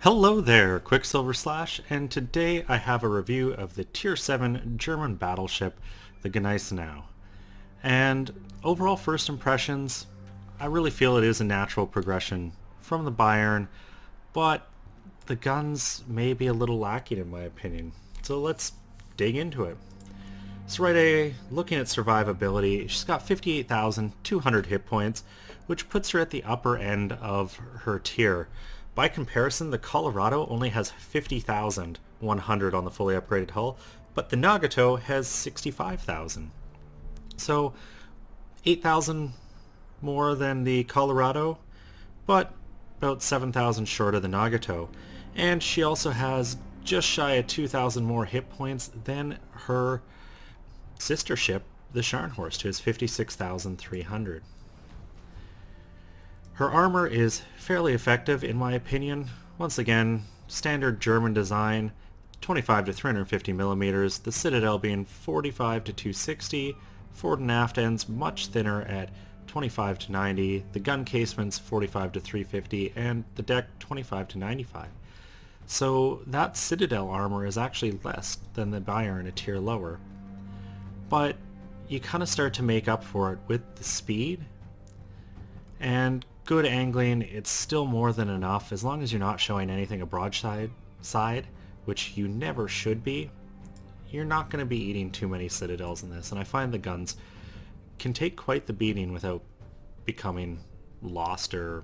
Hello there, Qckslvrslash, and today I have a review of the Tier 7 German battleship, the Gneisenau. And overall first impressions, I really feel it is a natural progression from the Bayern, but the guns may be a little lacking in my opinion. So let's dig into it. So looking at survivability, she's got 58,200 hit points, which puts her at the upper end of her tier. By comparison, the Colorado only has 50,100 on the fully upgraded hull, but the Nagato has 65,000. So 8,000 more than the Colorado, but about 7,000 short of the Nagato. And she also has just shy of 2,000 more hit points than her sister ship, the Scharnhorst, who has 56,300. Her armor is fairly effective in my opinion. Once again, standard German design, 25 to 350 millimeters, the Citadel being 45 to 260, forward and aft ends much thinner at 25 to 90, the gun casements 45 to 350, and the deck 25 to 95. So that Citadel armor is actually less than the Bayern, a tier lower. But you kind of start to make up for it with the speed, and good angling. It's still more than enough as long as you're not showing anything a broadside side, which you never should be. You're not going to be eating too many Citadels in this, and I find the guns can take quite the beating without becoming lost or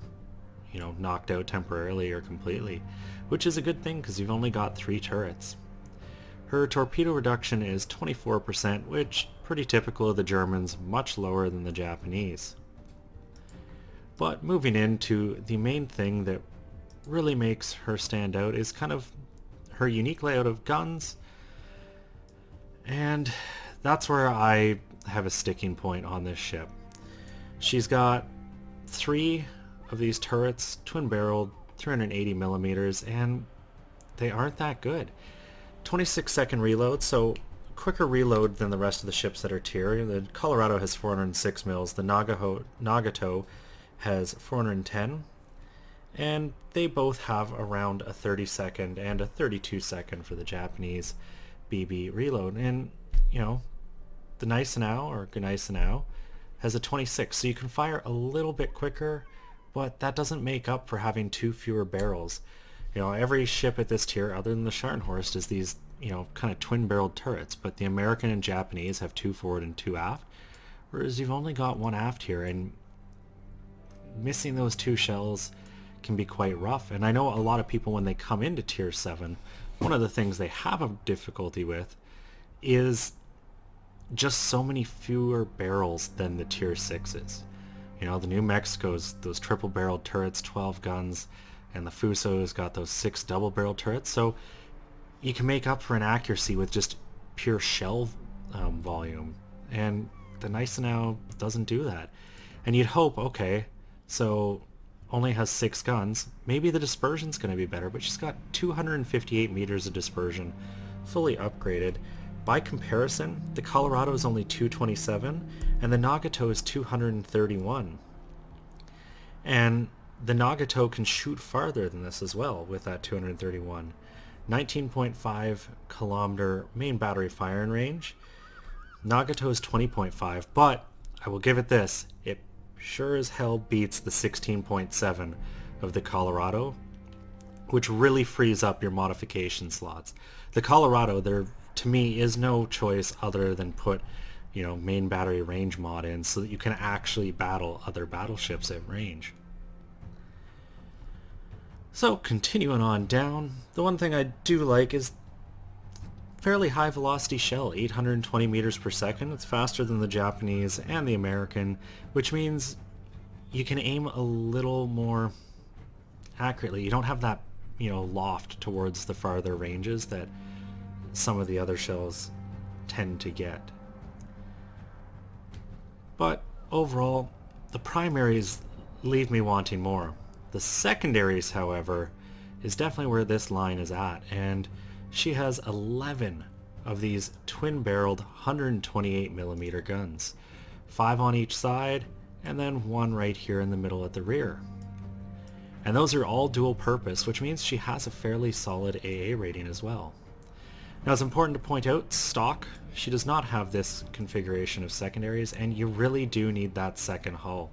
knocked out temporarily or completely, which is a good thing because you've only got 3 turrets. Her torpedo reduction is 24%, which pretty typical of the Germans, much lower than the Japanese. But moving into the main thing that really makes her stand out is kind of her unique layout of guns, and that's where I have a sticking point on this ship. She's got 3 of these turrets, twin-barreled, 380 millimeters, and they aren't that good. 26-second reload, so quicker reload than the rest of the ships that are tier. The Colorado has 406 mils, the Nagato has 410, and they both have around a 30-second and a 32-second for the Japanese BB reload. And the Gneisenau has a 26, so you can fire a little bit quicker, but that doesn't make up for having 2 fewer barrels. Every ship at this tier other than the Scharnhorst is these kind of twin-barreled turrets, but the American and Japanese have 2 forward and 2 aft, whereas you've only got 1 aft here, and missing those 2 shells can be quite rough. And I know a lot of people, when they come into tier 7, one of the things they have a difficulty with is just so many fewer barrels than the tier 6s. The New Mexico's, those triple barreled turrets, 12 guns, and the Fuso's got those 6 double barrel turrets, so you can make up for inaccuracy with just pure shell volume, and the Gneisenau doesn't do that. And you'd hope, okay, so only has 6 guns, maybe the dispersion's going to be better, but she's got 258 meters of dispersion, fully upgraded. By comparison, the Colorado is only 227, and the Nagato is 231. And the Nagato can shoot farther than this as well with that 231. 19.5 kilometer main battery firing range. Nagato is 20.5, but I will give it this, it sure as hell beats the 16.7 of the Colorado, which really frees up your modification slots. The Colorado, there to me is no choice other than put main battery range mod in so that you can actually battle other battleships at range. So continuing on down, the one thing I do like is fairly high velocity shell, 820 meters per second. It's faster than the Japanese and the American, which means you can aim a little more accurately. You don't have that loft towards the farther ranges that some of the other shells tend to get. But overall, the primaries leave me wanting more. The secondaries, however, is definitely where this line is at, and she has 11 of these twin-barreled 128 millimeter guns, 5 on each side, and then 1 right here in the middle at the rear. And those are all dual purpose, which means she has a fairly solid AA rating as well. Now it's important to point out, stock, she does not have this configuration of secondaries, and you really do need that second hull.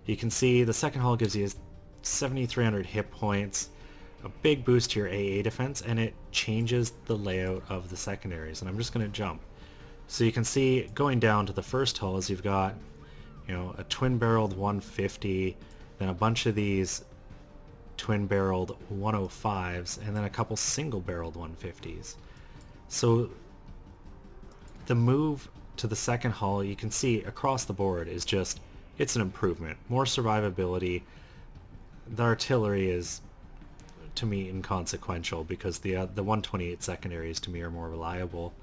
You can see the second hull gives you 7,300 hit points, a big boost to your AA defense, and it changes the layout of the secondaries. And I'm just going to jump. So you can see going down to the first hull is you've got, a twin-barreled 150, then a bunch of these twin-barreled 105s, and then a couple single-barreled 150s. So the move to the second hull, you can see across the board is just, it's an improvement. More survivability. The artillery is, to me, inconsequential because the 128 secondaries to me are more reliable.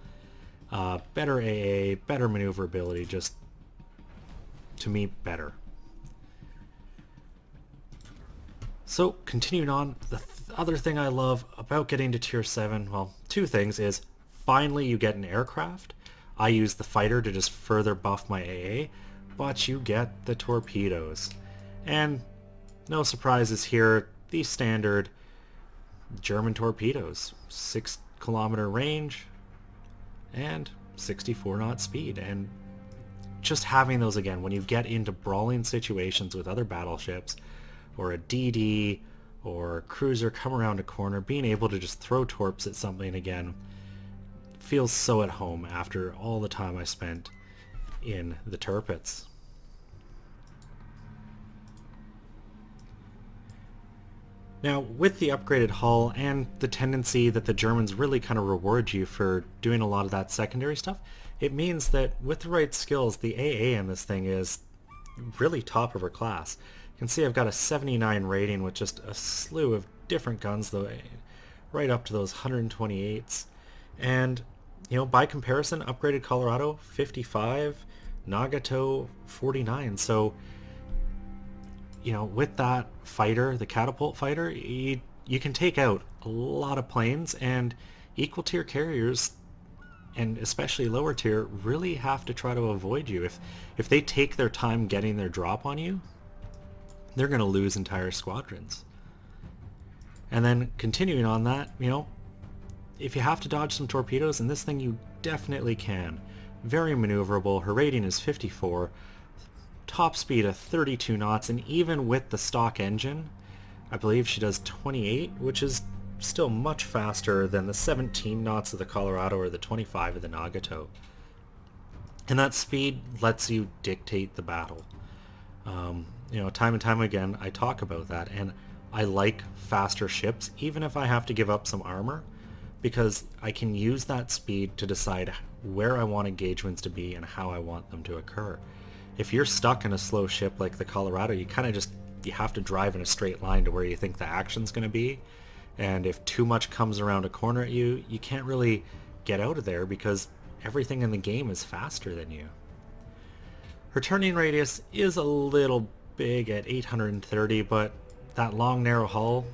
Better AA, better maneuverability, just to me better. So continuing on, the other thing I love about getting to tier 7, well, two things is finally you get an aircraft. I use the fighter to just further buff my AA, but you get the torpedoes. And no surprises here, the standard German torpedoes, 6-kilometer range and 64 knot speed. And just having those again, when you get into brawling situations with other battleships, or a DD, or a cruiser come around a corner, being able to just throw torps at something again feels so at home after all the time I spent in the turrets. Now, with the upgraded hull and the tendency that the Germans really kind of reward you for doing a lot of that secondary stuff, it means that with the right skills, the AA in this thing is really top of her class. You can see I've got a 79 rating with just a slew of different guns, though, right up to those 128s. And, by comparison, upgraded Colorado, 55, Nagato, 49. So, with that fighter, the catapult fighter, you can take out a lot of planes, and equal tier carriers, and especially lower tier, really have to try to avoid you. If they take their time getting their drop on you, they're going to lose entire squadrons. And then continuing on that, if you have to dodge some torpedoes, in this thing you definitely can. Very maneuverable. Her rating is 54. Top speed of 32 knots, and even with the stock engine, I believe she does 28, which is still much faster than the 17 knots of the Colorado or the 25 of the Nagato. And that speed lets you dictate the battle. Time and time again, I talk about that, and I like faster ships, even if I have to give up some armor, because I can use that speed to decide where I want engagements to be and how I want them to occur. If you're stuck in a slow ship like the Colorado, you kind of you have to drive in a straight line to where you think the action's going to be, and if too much comes around a corner at you, you can't really get out of there because everything in the game is faster than you. Her turning radius is a little big at 830, but that long narrow hull,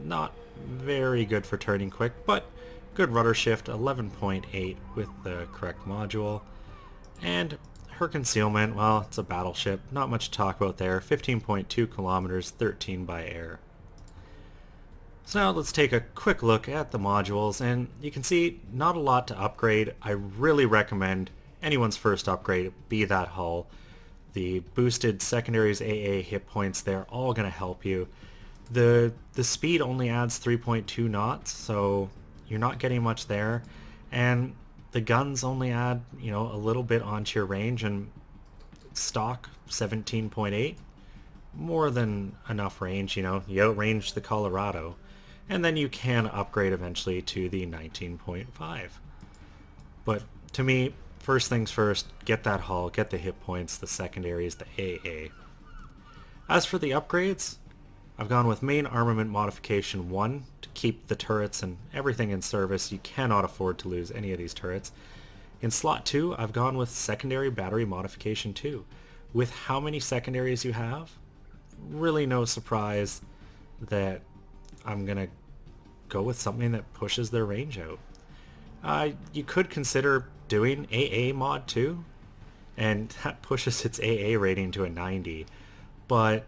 not very good for turning quick, but good rudder shift, 11.8 with the correct module. And her concealment, well, it's a battleship, not much to talk about there, 15.2 kilometers, 13 by air. So now let's take a quick look at the modules, and you can see not a lot to upgrade. I really recommend anyone's first upgrade be that hull. The boosted secondaries AA hit points, they're all going to help you. The speed only adds 3.2 knots, so you're not getting much there. And the guns only add, a little bit onto your range, and stock 17.8. More than enough range, you outrange the Colorado. And then you can upgrade eventually to the 19.5. But to me, first things first, get that hull, get the hit points, the secondaries, the AA. As for the upgrades, I've gone with main armament modification 1 to keep the turrets and everything in service. You cannot afford to lose any of these turrets. In slot 2, I've gone with secondary battery modification 2. With how many secondaries you have, really no surprise that I'm going to go with something that pushes their range out. You could consider doing AA mod 2, and that pushes its AA rating to a 90, but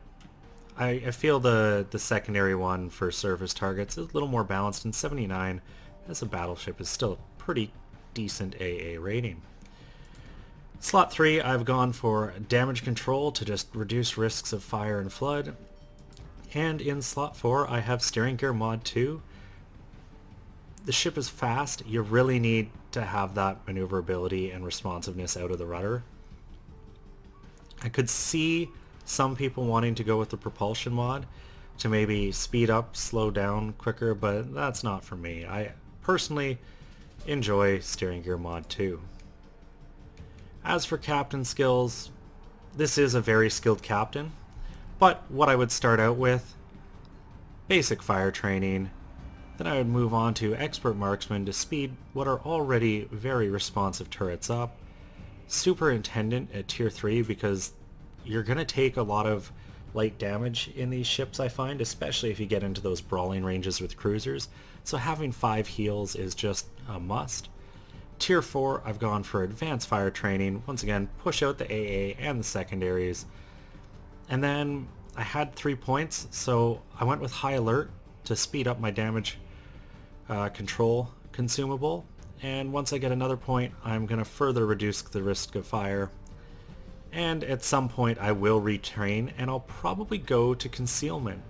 I feel the secondary one for surface targets is a little more balanced, and 79 as a battleship is still a pretty decent AA rating. Slot 3, I've gone for damage control to just reduce risks of fire and flood. And in slot 4, I have steering gear mod 2. The ship is fast. You really need to have that maneuverability and responsiveness out of the rudder. I could see some people wanting to go with the propulsion mod to maybe speed up, slow down quicker, but that's not for me. I personally enjoy steering gear mod 2. As for captain skills, this is a very skilled captain, but what I would start out with, basic fire training, then I would move on to expert marksman to speed what are already very responsive turrets up, superintendent at tier 3 because you're going to take a lot of light damage in these ships I find, especially if you get into those brawling ranges with cruisers, so having 5 heals is just a must. Tier 4, I've gone for advanced fire training. Once again, push out the AA and the secondaries. And then I had 3 points, so I went with high alert to speed up my damage control consumable. And once I get another point, I'm going to further reduce the risk of fire. And at some point I will retrain, and I'll probably go to concealment.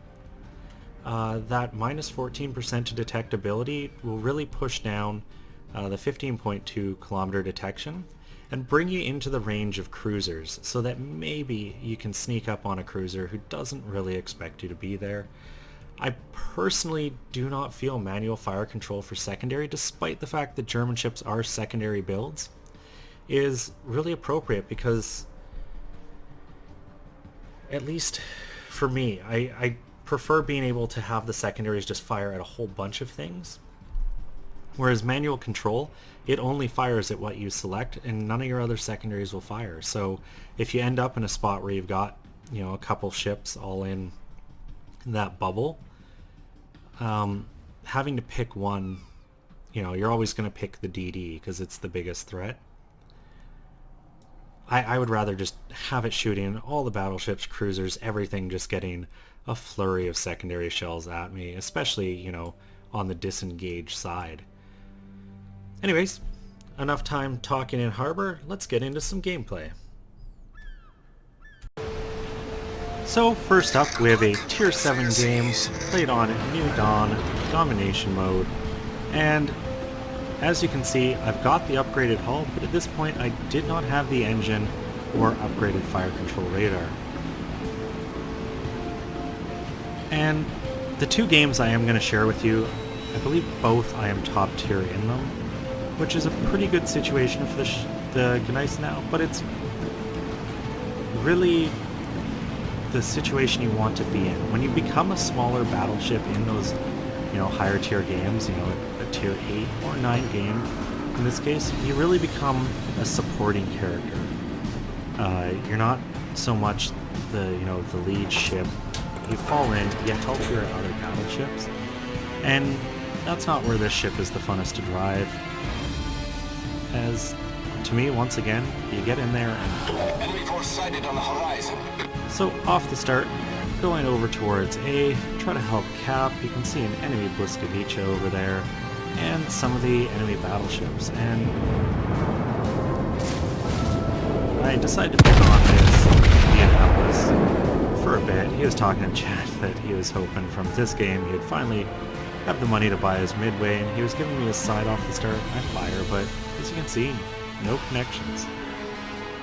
That minus 14% to detectability will really push down the 15.2 kilometer detection and bring you into the range of cruisers so that maybe you can sneak up on a cruiser who doesn't really expect you to be there. I personally do not feel manual fire control for secondary, despite the fact that German ships are secondary builds, is really appropriate because, at least for me, I prefer being able to have the secondaries just fire at a whole bunch of things. Whereas manual control, it only fires at what you select and none of your other secondaries will fire. So if you end up in a spot where you've got, you know, a couple ships all in that bubble, having to pick one, you know, you're always going to pick the DD because it's the biggest threat. I would rather just have it shooting all the battleships, cruisers, everything just getting a flurry of secondary shells at me, especially, you know, on the disengaged side. Anyways, enough time talking in harbor, let's get into some gameplay. So first up we have a tier 7 game played on New Dawn domination mode, and as you can see I've got the upgraded hull, but at this point I did not have the engine or upgraded fire control radar. And the 2 games I am going to share with you, I believe both I am top tier in them, which is a pretty good situation for the Gneisenau, but it's really the situation you want to be in. When you become a smaller battleship in those, you know, higher tier games, you know, a tier 8 or 9 game, in this case, you really become a supporting character. You're not so much the lead ship. You fall in, you help your other battleships, and that's not where this ship is the funnest to drive. As, to me, once again, you get in there and... Enemy force sighted on the horizon. So, off the start, going over towards A, try to help Cap. You can see an enemy Bliskevice over there, and some of the enemy battleships, and I decided to pick on this Indianapolis for a bit. He was talking in chat that he was hoping from this game he'd finally have the money to buy his midway, and he was giving me a side off the start. I fire, but as you can see, no connections.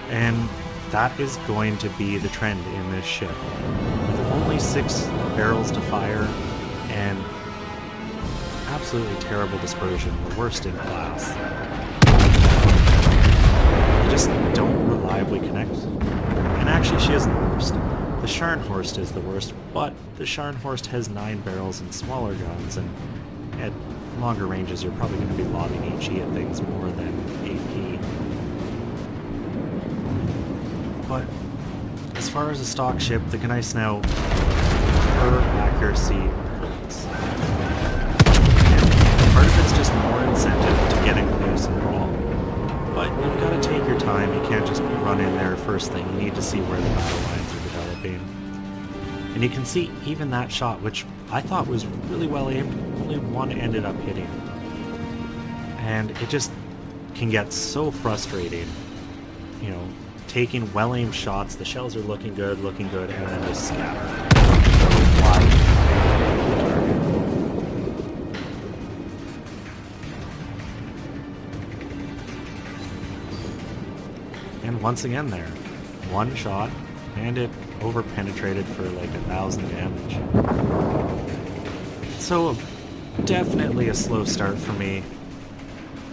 And that is going to be the trend in this ship. With only 6 barrels to fire and absolutely terrible dispersion, the worst in class. You just don't reliably connect. And actually she isn't the worst. The Scharnhorst is the worst, but the Scharnhorst has 9 barrels and smaller guns, and at longer ranges you're probably going to be lobbing HE at things more than AP. But as far as a stock ship, the Gneisenau, her accuracy hurts. And part of it's just more incentive to getting close and brawl. But you've got to take your time, you can't just run in there first thing, you need to see where the battle lines are developing. And you can see even that shot, which I thought was really well aimed, only one ended up hitting. And it just can get so frustrating, you know, taking well-aimed shots, the shells are looking good, and then just scatter. And once again there, one shot, and it over-penetrated for like 1,000 damage. So definitely a slow start for me.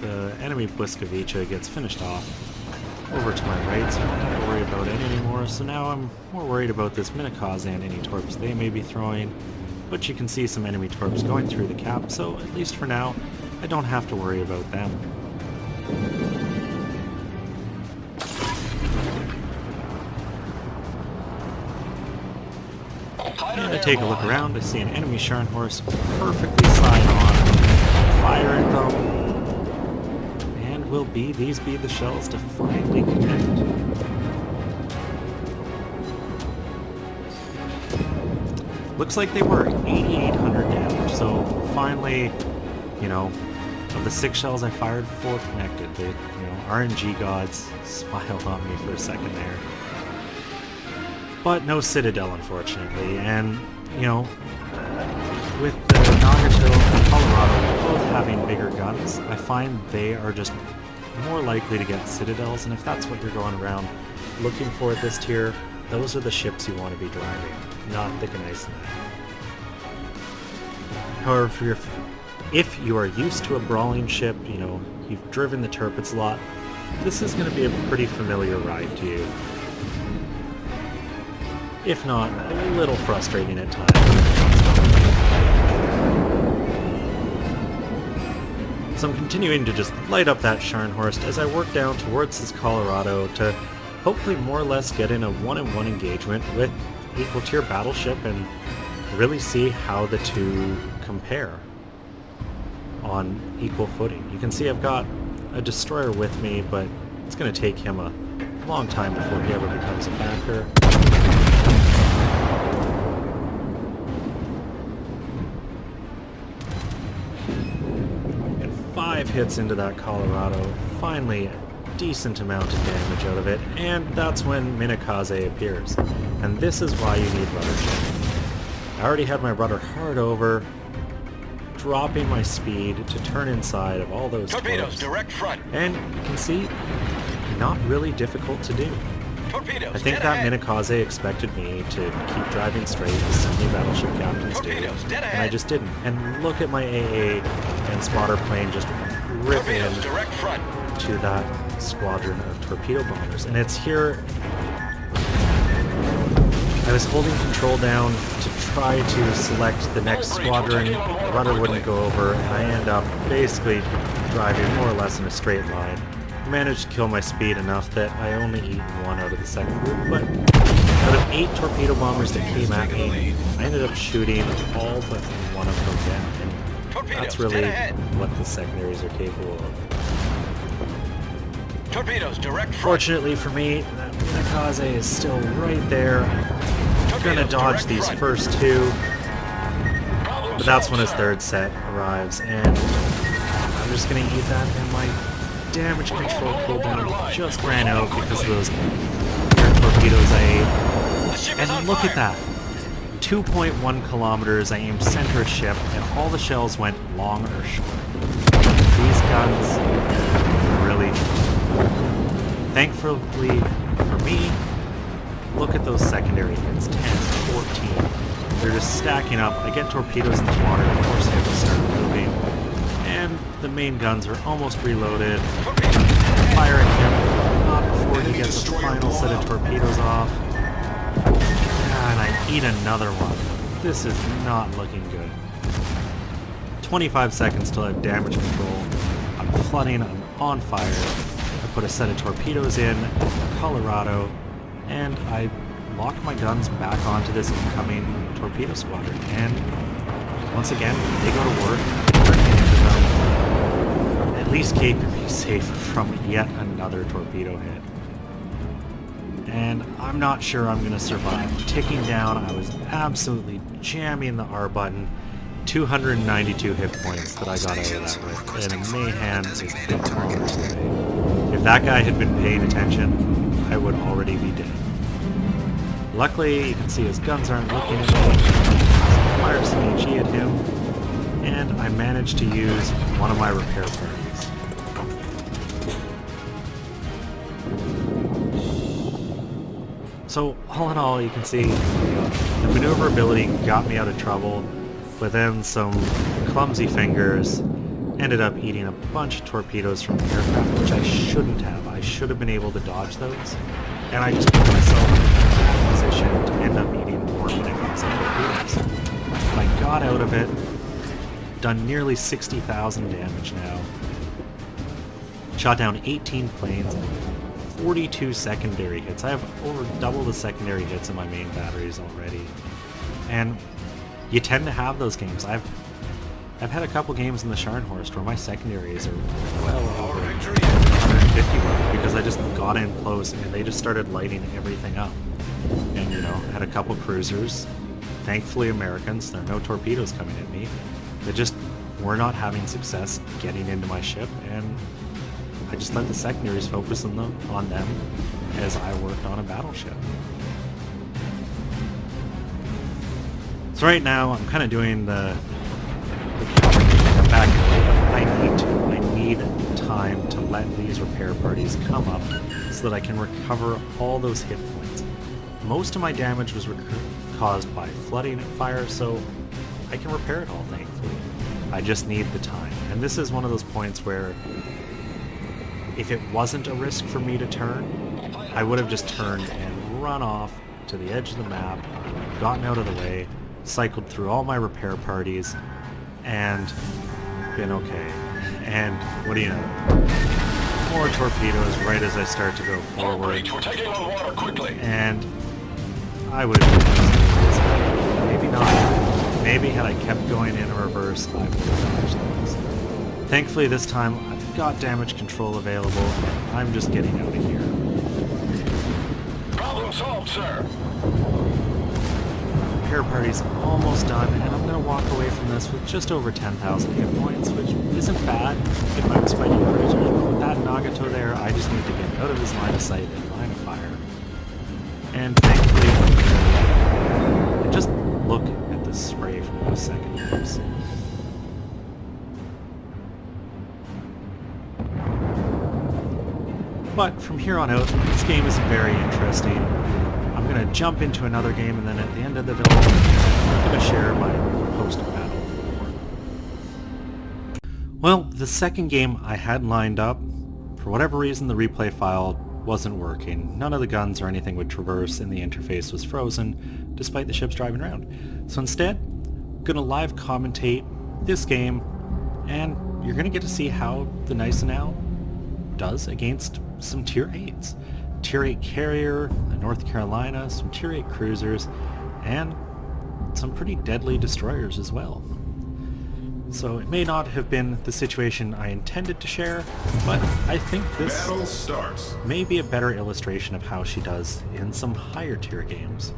The enemy Qckslvrslash gets finished off over to my right, so I don't have to worry about it anymore. So now I'm more worried about this Minikaze and any torps they may be throwing. But you can see some enemy torps going through the cap, so at least for now, I don't have to worry about them. And I take a look around, I see an enemy Scharnhorst perfectly side on, fire at them, and will these be the shells to finally connect? Looks like they were 8,800 damage, so finally, you know, of the 6 shells I fired, 4 connected. The, you know, RNG gods smiled on me for a second there. But no Citadel, unfortunately, and, you know, with the Nagato and Colorado both having bigger guns, I find they are just more likely to get Citadels, and if that's what you're going around looking for at this tier, those are the ships you want to be driving, not the Gneisenau. However, if you are used to a brawling ship, you know, you've driven the Tirpitz a lot, this is going to be a pretty familiar ride to you. If not, a little frustrating at times. So I'm continuing to just light up that Scharnhorst as I work down towards this Colorado to hopefully more or less get in a one-on-one engagement with equal tier battleship and really see how the two compare on equal footing. You can see I've got a destroyer with me, but it's going to take him a long time before he ever becomes a factor. And 5 hits into that Colorado, finally a decent amount of damage out of it, and that's when Minikaze appears. And this is why you need ruddership. I already had my rudder hard over, dropping my speed to turn inside of all those torpedoes direct front. And you can see, not really difficult to do. Torpedoes, I think that Minikaze expected me to keep driving straight as so many battleship captains do, and I just didn't. And look at my AA and spotter plane just rip in to that squadron of torpedo bombers. And it's here I was holding control down to try to select the next squadron. The rudder wouldn't go over, and I end up basically driving more or less in a straight line. I managed to kill my speed enough that I only eaten 1 out of the second group, but out of 8 torpedo bombers that came at me, I ended up shooting all but 1 of them down, and that's really what the secondaries are capable of. Torpedoes direct front. Fortunately for me, that Minikaze is still right there. I'm gonna dodge these first 2, but that's when his 3rd set arrives, and I'm just gonna eat that, and my damage control cooldown just ran out because of those torpedoes I ate. And look at that! 2.1 kilometers, I aimed center of ship, and all the shells went long or short. These guns really... Thankfully for me, look at those secondary hits, 10, 14. They're just stacking up. I get torpedoes in the water, of course I have to start moving. And the main guns are almost reloaded. Fire at him, not before he gets the final set of torpedoes off. And I eat another one. This is not looking good. 25 seconds till I have damage control. I'm flooding, I'm on fire. I put a set of torpedoes in, a Colorado, and I lock my guns back onto this incoming torpedo squadron. And once again, they go to work, at least keeping me safe from yet another torpedo hit. and I'm not sure I'm going to survive. Ticking down, I was absolutely jamming the R button. 292 hit points that I got out of that with, and Mayhem is 10 kilometers away. If that guy had been paying attention, I would already be dead. Luckily, you can see his guns aren't looking at me. Fire some HE at him, and I managed to use one of my repair parties. So, all in all, you can see, the maneuverability got me out of trouble, but then some clumsy fingers ended up eating a bunch of torpedoes from the aircraft, which I shouldn't have. I should have been able to dodge those, and I just put myself in a position to end up eating more missiles and torpedoes. But I got out of it, done nearly 60,000 damage now, shot down 18 planes, 42 secondary hits. I have over double the secondary hits in my main batteries already, and you tend to have those games. I've had a couple games in the Scharnhorst where my secondaries are well over 150 mark because I just got in close and they just started lighting everything up. And had a couple cruisers, thankfully Americans, there are no torpedoes coming at me, that just were not having success getting into my ship, and I just let the secondaries focus on them as I worked on a battleship. So right now I'm kind of doing the back. I need time to let these repair parties come up so that I can recover all those hit points. Most of my damage was caused by flooding and fire, so I can repair it all, thankfully. I just need the time. And this is one of those points where if it wasn't a risk for me to turn, I would have just turned and run off to the edge of the map, gotten out of the way, cycled through all my repair parties, and been okay. And what do you know? More torpedoes right as I start to go forward. We're taking on water quickly. And I would have maybe not. Maybe had I kept going in reverse, I would have dodged those. Thankfully this time I've got damage control available, and I'm just getting out of here. Problem solved, sir. Repair party's almost done, and I'm going to walk away from this with just over 10,000 hit points, which isn't bad if I was fighting cruisers, but with that Nagato there, I just need to get out of his line of sight and line of fire. And thankfully, and just look at the spray from those secondaries. But from here on out, this game is very interesting. I'm going to jump into another game, and then at the end of the video, I'm going to share my post-battle report. Well, the second game I had lined up, for whatever reason the replay file wasn't working. None of the guns or anything would traverse, and the interface was frozen, despite the ships driving around. So instead, I'm going to live commentate this game, and you're going to get to see how the Gneisenau does against some Tier 8s. Tier 8 carrier, the North Carolina, some Tier 8 cruisers, and some pretty deadly destroyers as well. So it may not have been the situation I intended to share, but I think this may be a better illustration of how she does in some higher tier games.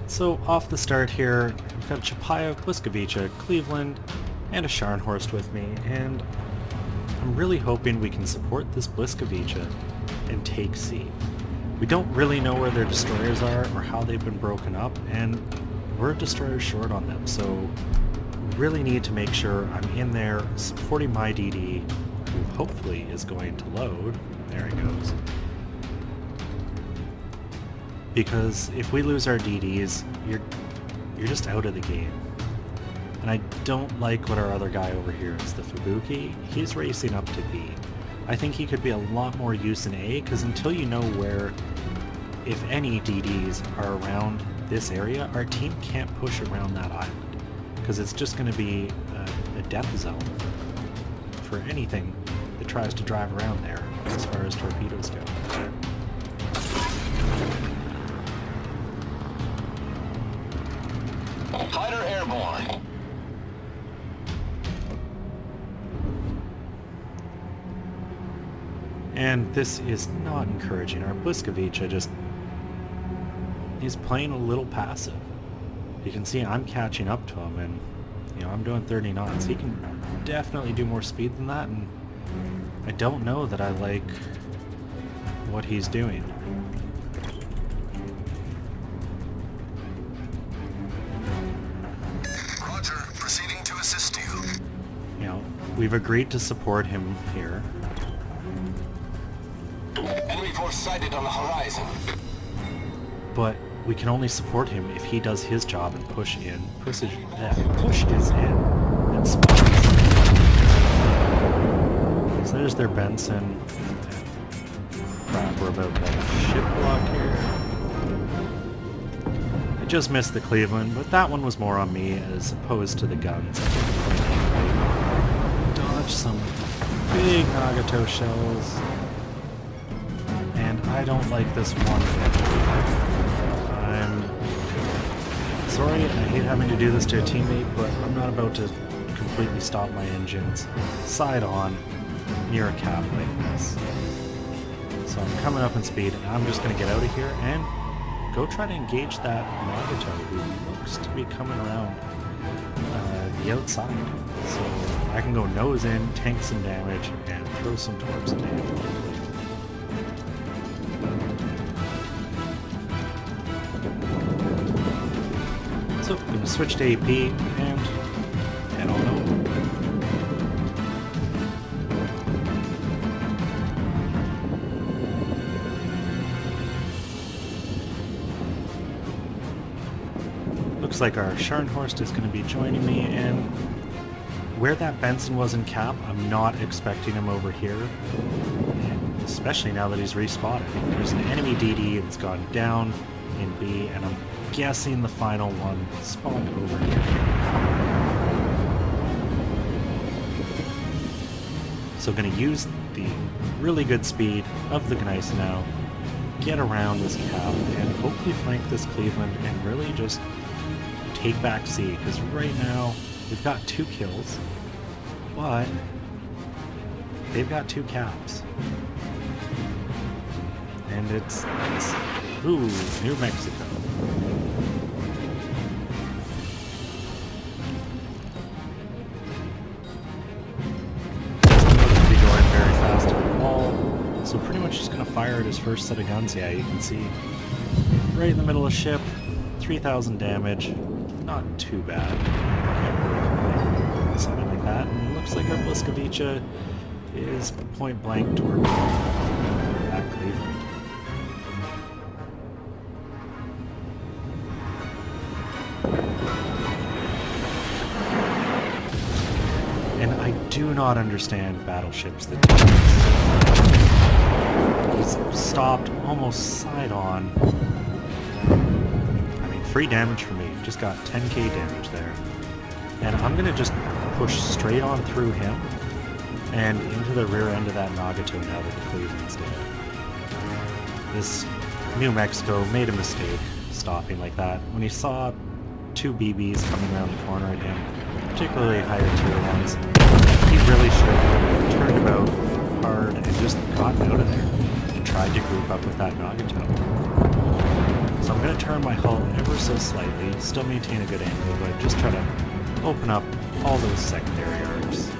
So off the start here, I've got a Chapayev, Bliskovica, Cleveland, and a Scharnhorst with me, and I'm really hoping we can support this Bliskovica and take C. We don't really know where their destroyers are or how they've been broken up, and we're destroyers short on them, so we really need to make sure I'm in there supporting my DD, who hopefully is going to load. There he goes. Because if we lose our DDs, you're just out of the game. And I don't like what our other guy over here is, the Fubuki. He's racing up to B. I think he could be a lot more use in A, because until you know where, if any, DDs are around this area, our team can't push around that island, because it's just going to be a death zone for anything that tries to drive around there, as far as torpedoes go. Fighter airborne. And this is not encouraging. Our Qckslvrslash just... he's playing a little passive. You can see I'm catching up to him, and you know, I'm doing 30 knots. He can definitely do more speed than that, and I don't know that I like what he's doing. Roger, proceeding to assist you. You know, we've agreed to support him here. Enemy force sighted on the horizon. But we can only support him if he does his job and push in. Push is in and spots. So there's their Benson. Crap, we're about to ship block here. I just missed the Cleveland, but that one was more on me as opposed to the guns. Dodge some big Nagato shells. And I don't like this one. I'm sorry, I hate having to do this to a teammate, but I'm not about to completely stop my engines side on near a cap like this. So I'm coming up in speed, and I'm just going to get out of here and go try to engage that Nagato who looks to be coming around the outside. So I can go nose in, tank some damage, and throw some torps at him. So I'm going to switch to AP and head on over. Looks like our Scharnhorst is going to be joining me, and where that Benson was in cap, I'm not expecting him over here, and especially now that he's respotted. There's an enemy DD that's gone down in B, and I'm guessing the final one spawned over here. So going to use the really good speed of the Gneisenau, get around this cap, and hopefully flank this Cleveland and really just take back C, because right now we've got 2 kills, but they've got 2 caps. And it's ooh, New Mexico. Be going very fast to the wall, so pretty much just gonna fire at his first set of guns. Yeah, you can see right in the middle of ship, 3,000 damage. Not too bad. Can't really complain. Something like that. And it looks like our Qckslvrslash is point blank toward that Cleveland. And I do not understand battleships that do this. He's stopped almost side on. Free damage for me. Just got 10k damage there. And I'm going to just push straight on through him and into the rear end of that Nagato now that the Cleveland's dead. This New Mexico made a mistake stopping like that. When he saw 2 BBs coming around the corner at him, particularly higher tier ones, he really should have turned about hard and just gotten out of there and tried to group up with that Nagato. So I'm going to turn my hull ever so slightly, still maintain a good angle, but just try to open up all those secondary arcs.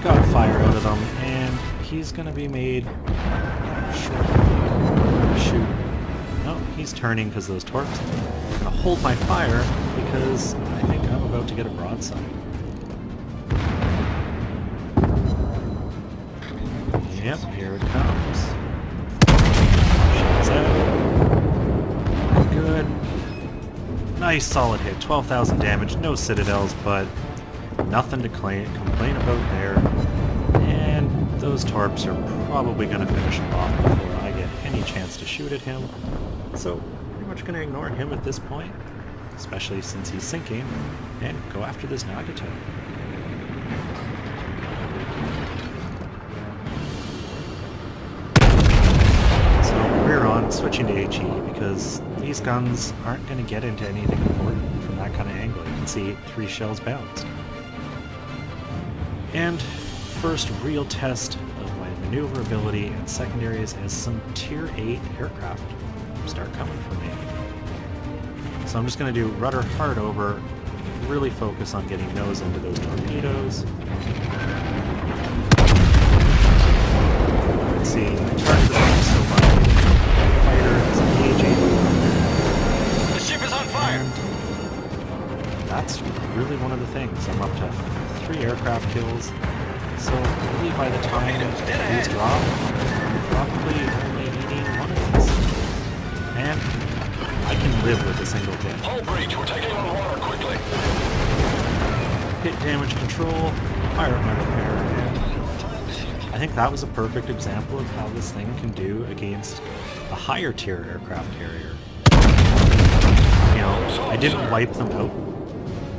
Got a fire out of them, and he's going to be made short. Shoot. No, he's turning because of those torps. I'm going to hold my fire because I think I'm about to get a broadside. Yep, here it comes. Shots out. Good. Nice solid hit. 12,000 damage, no citadels, but nothing to complain about there. And those torps are probably going to finish him off before I get any chance to shoot at him. So, pretty much going to ignore him at this point, especially since he's sinking, and go after this Nagato. Switching to HE because these guns aren't going to get into anything important from that kind of angle. You can see 3 shells bounced. And first real test of my maneuverability and secondaries as some Tier 8 aircraft start coming for me. So I'm just going to do rudder hard over, really focus on getting nose into those torpedoes. Let's see, my target is so much. My fighter is engaging. The ship is on fire! And that's really one of the things. I'm up to 3 aircraft kills. So really by the time these drop, I'm probably only needing 1 of these. And I can live with a single hit. Hull breach, we're taking on water quickly. Hit damage control, fire up my repair, and I think that was a perfect example of how this thing can do against a higher tier aircraft carrier. You know, I didn't wipe them out,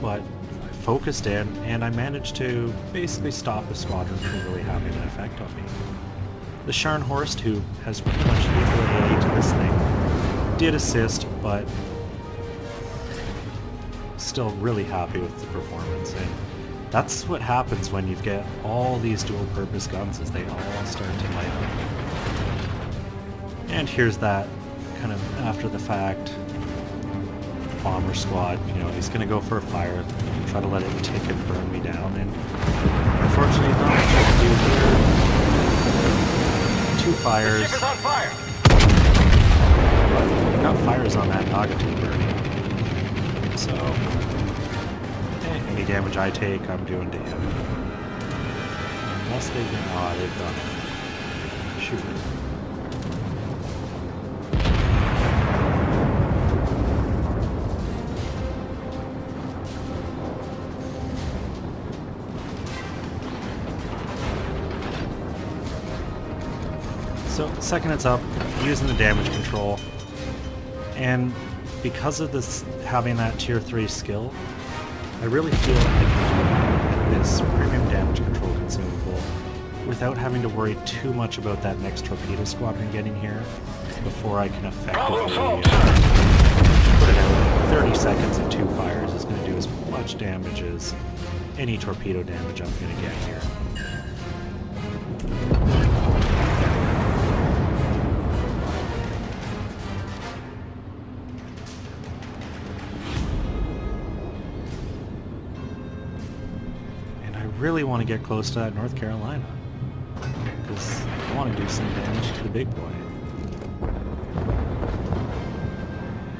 but I focused in, and I managed to basically stop a squadron from really having an effect on me. The Scharnhorst, who has pretty much equal AA to this thing, did assist, but still really happy with the performance. And that's what happens when you get all these dual-purpose guns, is they all start to light up. And here's that kind of after-the-fact bomber squad. You know, he's going to go for a fire, try to let it tick and burn me down, and unfortunately not much I can do here. 2 fires. The ship is on fire! But I've got fires on that Nagato burning. So, any damage I take, I'm doing to him. Unless they've been... Oh, they've done it. Shoot. So, second it's up, using the damage control. And because of this, having that tier 3 skill, I really feel like I can do this premium damage control consumable without having to worry too much about that next torpedo squadron getting here before I can effectively put it out. 30 seconds of 2 fires is going to do as much damage as any torpedo damage I'm going to get here. Really want to get close to that North Carolina because I want to do some damage to the big boy.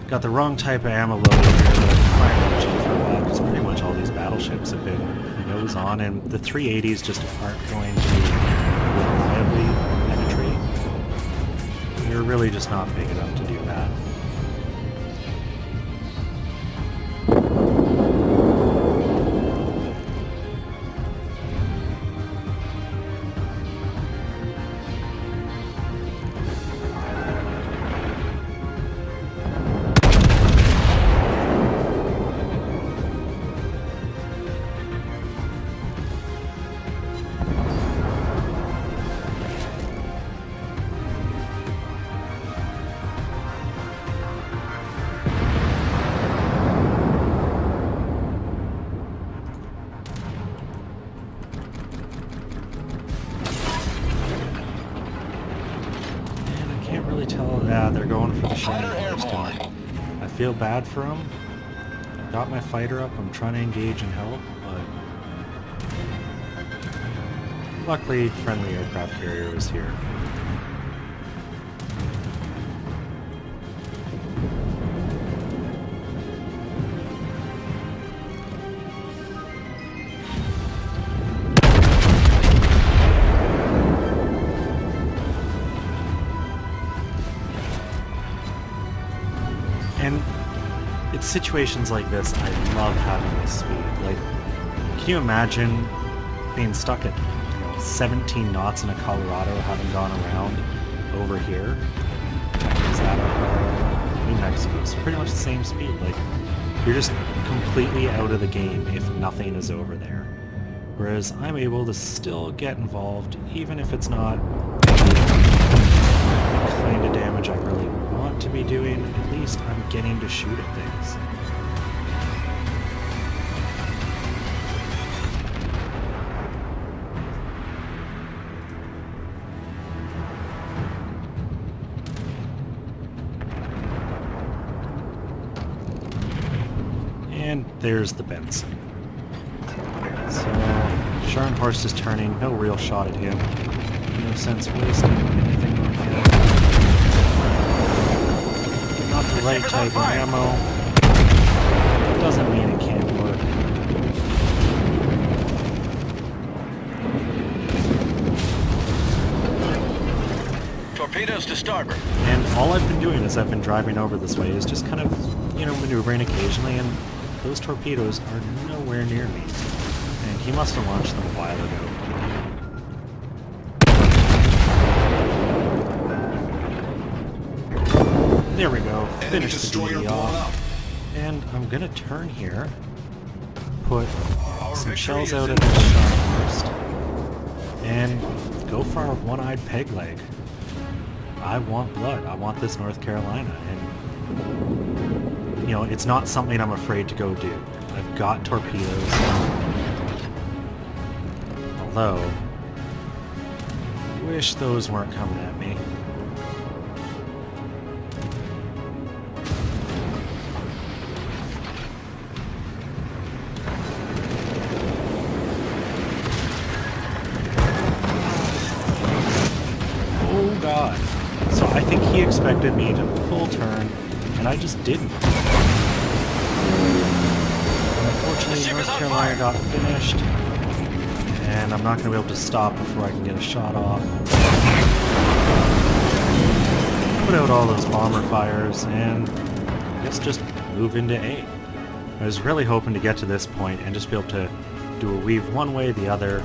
Got the wrong type of ammo load here that I've been firing at for a while because pretty much all these battleships have been nose on, and the 380s just aren't going to reliably penetrate. They're really just not big enough to do that. They're going for the Scharnhorst. I feel bad for them. I've got my fighter up. I'm trying to engage and help, but luckily, friendly aircraft carrier was here. And it's situations like this I love having this speed. Like, can you imagine being stuck at 17 knots in a Colorado, having gone around over here? Is that New Mexico? It's pretty much the same speed. Like, you're just completely out of the game if nothing is over there. Whereas I'm able to still get involved, even if it's not the kind of damage I really want to be doing. At least I'm getting to shoot at things. And there's the Benson. So, Scharnhorst is turning, no real shot at him. No sense wasting anything on him. Not the right type of ammo. Doesn't mean it can't work. Torpedoes to starboard. And all I've been doing as I've been driving over this way is just kind of, maneuvering occasionally, and those torpedoes are nowhere near me. And he must have launched them a while ago. There we go. Finish the BB off. And I'm gonna turn here, put some shells out at this shot first, and go for our one-eyed peg leg. I want blood. I want this North Carolina, and it's not something I'm afraid to go do. I've got torpedoes. Although, wish those weren't coming at me. Oh God. So I think he expected me to full turn, and I just didn't. Unfortunately, North Carolina got finished, and I'm not going to be able to stop before I can get a shot off. Put out all those bomber fires, and I guess just move into A. I was really hoping to get to this point and just be able to do a weave one way, the other,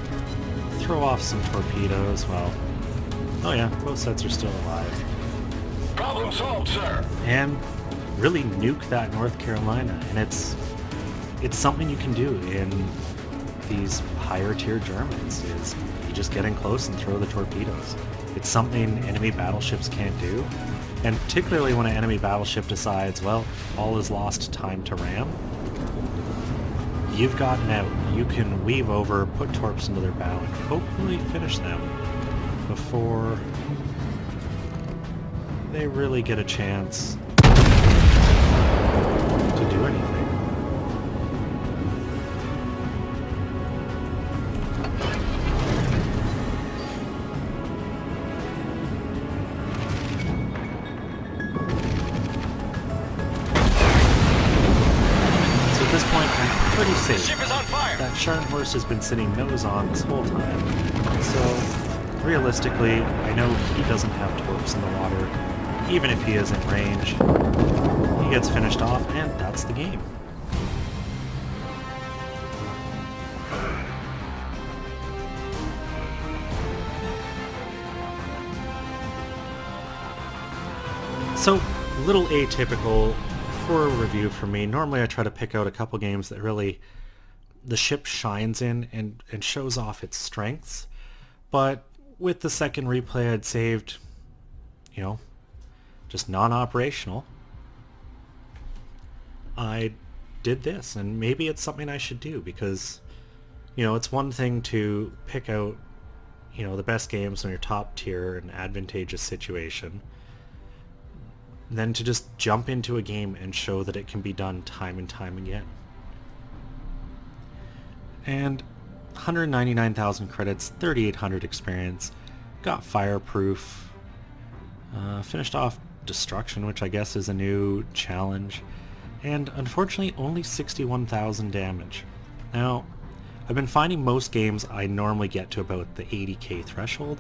throw off some torpedoes. Well, oh yeah, both sets are still alive. Problem solved, sir. And really nuke that North Carolina, and it's something you can do in these higher tier Germans, is you just get in close and throw the torpedoes. It's something enemy battleships can't do, and particularly when an enemy battleship decides, well, all is lost, time to ram. You've gotten out. You can weave over, put torps into their bow, and hopefully finish them before they really get a chance to do anything. So at this point, I'm pretty safe. The ship is on fire. That Scharnhorst has been sitting nose on this whole time. So realistically, I know he doesn't have torps in the water. Even if he is in range, he gets finished off, and that's the game. So, a little atypical for a review for me. Normally I try to pick out a couple games that really the ship shines in and shows off its strengths. But with the second replay I'd saved, just non-operational, I did this, and maybe it's something I should do, because it's one thing to pick out the best games in your top tier and advantageous situation, than to just jump into a game and show that it can be done time and time again. And 199,000 credits, 3,800 experience, got fireproof, finished off destruction, which I guess is a new challenge, and unfortunately only 61,000 damage. Now, I've been finding most games I normally get to about the 80k threshold,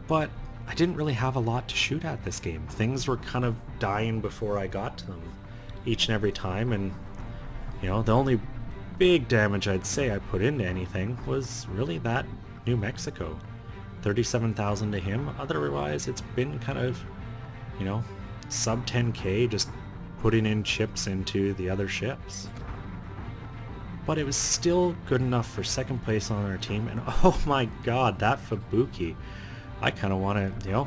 but I didn't really have a lot to shoot at this game. Things were kind of dying before I got to them each and every time, and the only big damage I'd say I put into anything was really that New Mexico. 37,000 to him. Otherwise, it's been kind of sub 10k, just putting in chips into the other ships. But it was still good enough for second place on our team, and oh my god, that Fubuki. I kind of want to,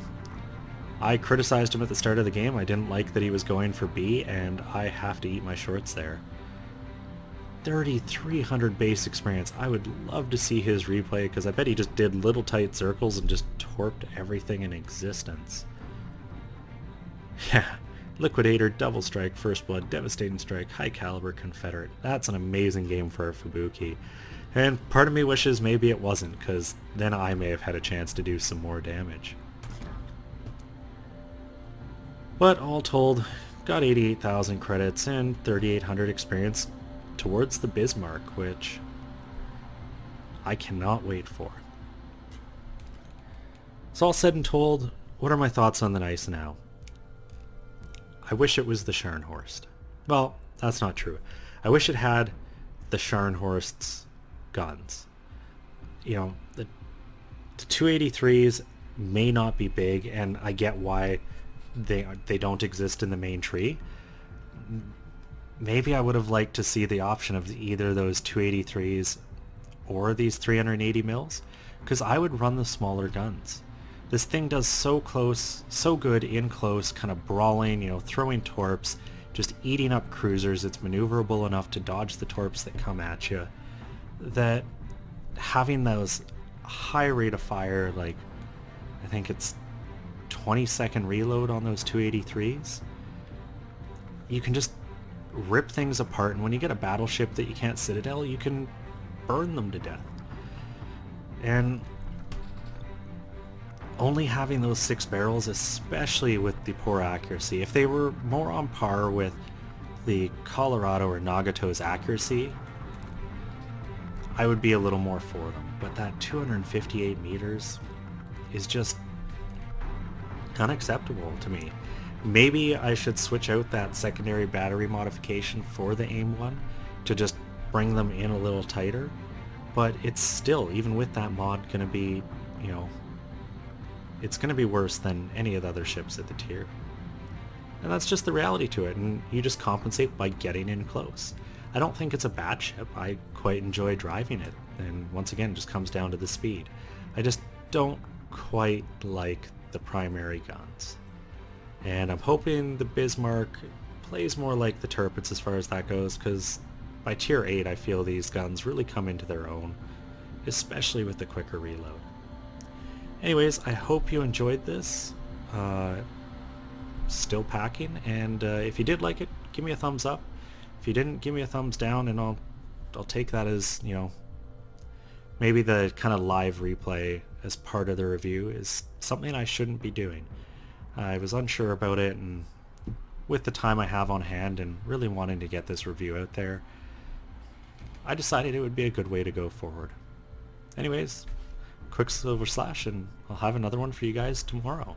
I criticized him at the start of the game. I didn't like that he was going for B, and I have to eat my shorts there. 3,300 base experience. I would love to see his replay, because I bet he just did little tight circles and just torped everything in existence. Yeah, Liquidator, Double Strike, First Blood, Devastating Strike, High Caliber, Confederate. That's an amazing game for a Fubuki. And part of me wishes maybe it wasn't, because then I may have had a chance to do some more damage. But all told, got 88,000 credits and 3,800 experience towards the Bismarck, which I cannot wait for. So all said and told, what are my thoughts on the Gneisenau? I wish it was the Scharnhorst. Well, that's not true. I wish it had the Scharnhorst's guns. You know, the 283s may not be big, and I get why they don't exist in the main tree. Maybe I would have liked to see the option of either those 283s or these 380 mils, because I would run the smaller guns. This thing does so good in close, kind of brawling, you know, throwing torps, just eating up cruisers. It's maneuverable enough to dodge the torps that come at you, that having those high rate of fire, like I think it's 20-second reload on those 283s, you can just rip things apart, and when you get a battleship that you can't citadel, you can burn them to death. And only having those 6 barrels, especially with the poor accuracy, if they were more on par with the Colorado or Nagato's accuracy, I would be a little more for them. But that 258 meters is just unacceptable to me. Maybe I should switch out that secondary battery modification for the AIM one to just bring them in a little tighter, but it's still, even with that mod, going to be, you know, it's going to be worse than any of the other ships at the tier. And that's just the reality to it, and you just compensate by getting in close. I don't think it's a bad ship. I quite enjoy driving it, and once again, it just comes down to the speed. I just don't quite like the primary guns. And I'm hoping the Bismarck plays more like the Tirpitz as far as that goes, because by tier 8 I feel these guns really come into their own, especially with the quicker reload. Anyways, I hope you enjoyed this. Still packing, and if you did like it, give me a thumbs up. If you didn't, give me a thumbs down, and I'll take that as, you know, maybe the kind of live replay as part of the review is something I shouldn't be doing. I was unsure about it, and with the time I have on hand and really wanting to get this review out there, I decided it would be a good way to go forward. Anyways, Qckslvrslash, and I'll have another one for you guys tomorrow.